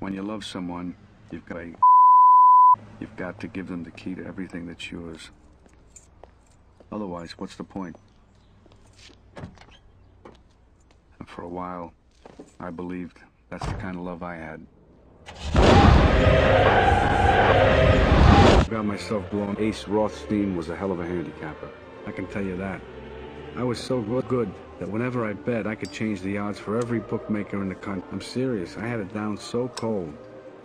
When you love someone, you've got to give them the key to everything that's yours. Otherwise, what's the point? And for a while, I believed that's the kind of love I had. I got myself blown. Ace Rothstein was a hell of a handicapper. I can tell you that. I was so good that whenever I bet, I could change the odds for every bookmaker in the country. I'm serious. I had it down so cold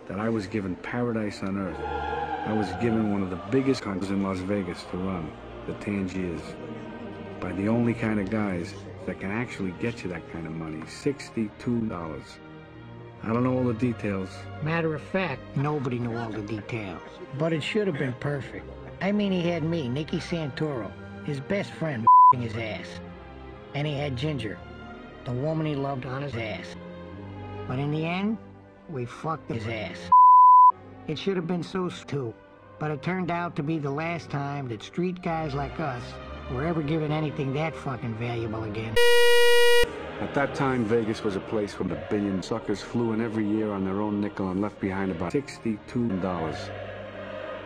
that I was given paradise on earth. I was given one of the biggest countries in Las Vegas to run, the Tangiers, by the only kind of guys that can actually get you that kind of money, $62. I don't know all the details. Matter of fact, nobody knew all the details. But it should have been perfect. I mean, he had me, Nicky Santoro, his best friend, his ass. And he had Ginger, the woman he loved, on his ass. But in the end, we fucked his ass. It should have been so too, but it turned out to be the last time that street guys like us were ever given anything that fucking valuable again. At that time, Vegas was a place where the billion suckers flew in every year on their own nickel and left behind about $62.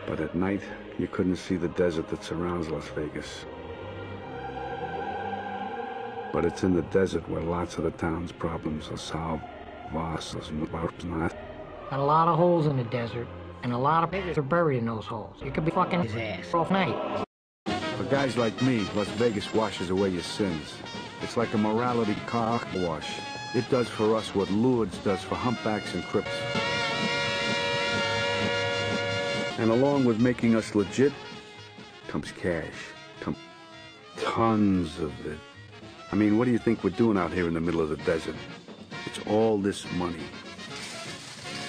But at night, you couldn't see the desert that surrounds Las Vegas. But it's in the desert where lots of the town's problems are solved. A lot of holes in the desert, and a lot of pigs are buried in those holes. You could be fucking his ass all night. For guys like me, Las Vegas washes away your sins. It's like a morality car wash. It does for us what Lourdes does for humpbacks and crips. And along with making us legit, comes cash. Comes tons of it. I mean, what do you think we're doing out here in the middle of the desert? It's all this money.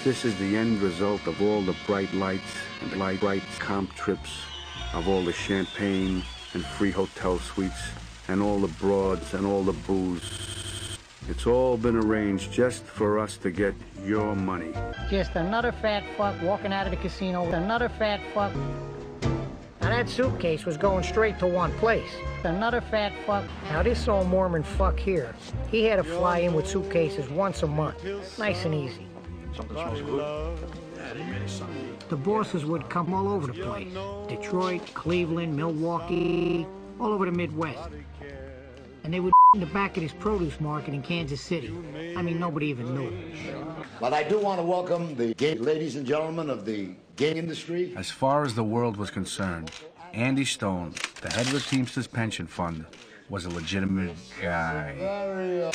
This is the end result of all the bright lights and bright comp trips, of all the champagne and free hotel suites, and all the broads and all the booze. It's all been arranged just for us to get your money. Just another fat fuck walking out of the casino with another fat fuck. Now that suitcase was going straight to one place. Another fat fuck. Now this old Mormon fuck here, he had to fly in with suitcases once a month. Nice and easy. The bosses would come all over the place. Detroit, Cleveland, Milwaukee, all over the Midwest. And they would in the back of his produce market in Kansas City. I mean, nobody even knew. But I do want to welcome the ladies and gentlemen of the gay industry. As far as the world was concerned, Andy Stone, the head of the Teamsters Pension Fund, was a legitimate guy.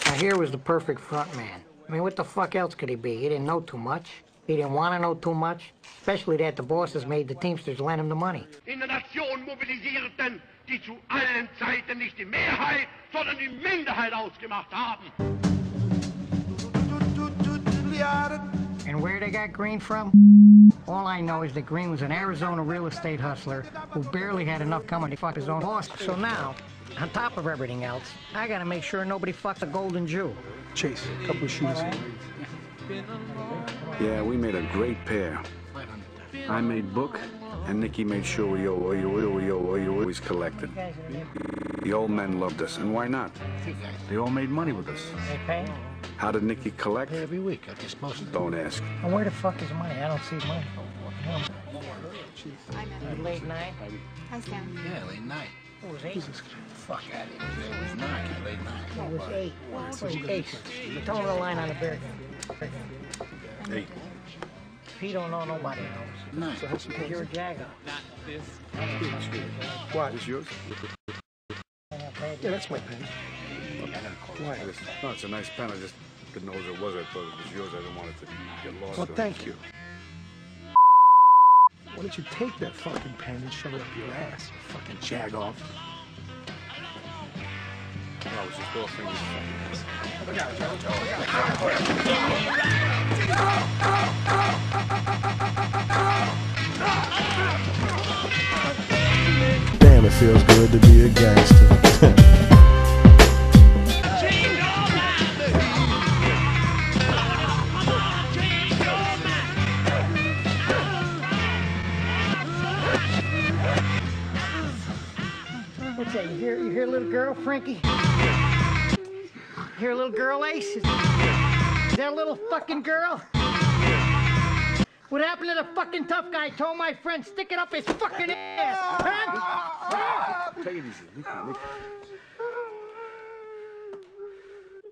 Now here was the perfect front man. I mean, what the fuck else could he be? He didn't know too much. He didn't want to know too much. Especially that the bosses made the Teamsters lend him the money. In der Nation mobilisierten, die zu allen Zeiten nicht die Mehrheit, sondern die Minderheit ausgemacht haben. And where they got Green from? All I know is that Green was an Arizona real estate hustler who barely had enough coming to fuck his own boss. So now, on top of everything else, I gotta make sure nobody fucks a golden Jew. Chase, a couple of shoes. Yeah, we made a great pair. I made book, and Nicky made sure we always collected. The old men loved us, and why not? They all made money with us. They pay? How did Nicky collect? Every week, I guess most of them. Don't ask. And where the fuck is money? I don't see money. Late night? How's down? Yeah, late night. It was 8. Fuck out of here. It was 9, late night. It was 8. It was 8. Tell him the line on the bear. 8. If he don't know, nobody knows. 9. So Because you're a jagger. What? Is yours? Yeah, that's my pen. Why? No, it's a nice pen. I just didn't know it was. I thought it was yours. I didn't want it to get lost. Well, thank you. Why don't you take that fucking pen and shove it up your ass, you fucking jag off? No, I was just offering you. Look out, Joe. Damn, it feels good to be a gangster. What's that? You hear a little girl, Frankie? You hear a little girl, Ace? Is that a little fucking girl? What happened to the fucking tough guy told my friend stick it up his fucking ass? Huh? Take it easy. Nicky.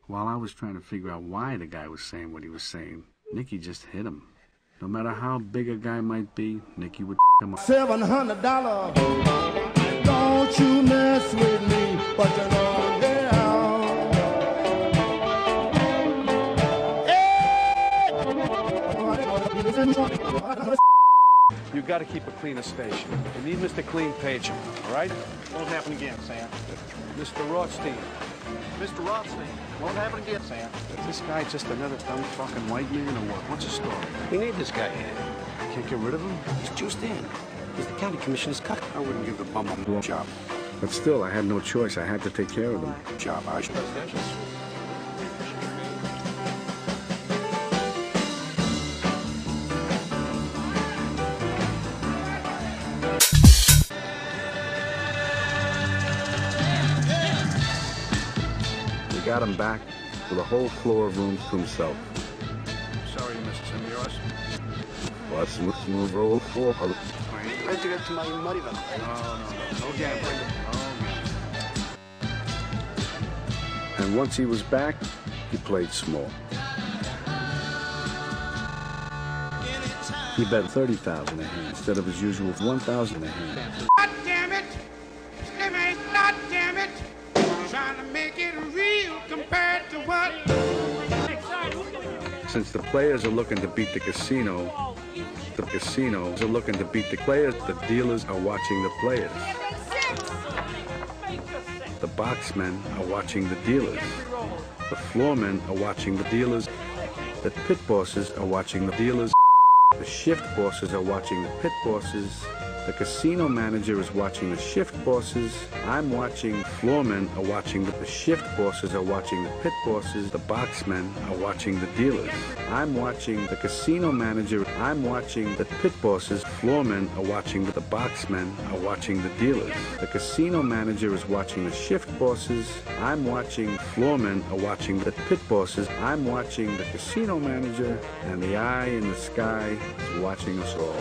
While I was trying to figure out why the guy was saying what he was saying, Nicky just hit him. No matter how big a guy might be, Nicky would him up. $700. Don't you mess with me, but you know, yeah. You got to keep a cleaner station. You need Mr. Clean Page, all right? Won't happen again, Sam. Mr. Rothstein. Mr. Rothstein. Won't happen again, Sam. Is this guy just another dumb fucking white man or what? What's the story? We need this guy here. Can't get rid of him? He's juiced in. He's the county commissioner's cut. I wouldn't give the bum a blow job. But still, I had no choice. I had to take care of him. Job, I should. We got him back with a whole floor of room to himself. Sorry, Mr. Semiros. Let's move roll floor. Where'd you get to my money, man? No gambling. And once he was back, he played small. He bet 30,000 a hand instead of his usual 1,000 a hand. God damn it! Slimmy, God damn it! Trying to make it real compared to what? Since the players are looking to beat the casino, the casinos are looking to beat the players, the dealers are watching the players. The boxmen are watching the dealers. The floormen are watching the dealers. The pit bosses are watching the dealers. The shift bosses are watching the pit bosses. The casino manager is watching the shift bosses. I'm watching floormen are watching the shift bosses are watching the pit bosses. The boxmen are watching the dealers. I'm watching the casino manager. I'm watching the pit bosses. Floormen are watching the boxmen are watching the dealers. The casino manager is watching the shift bosses. I'm watching floormen are watching the pit bosses. I'm watching the casino manager, and the eye in the sky is watching us all.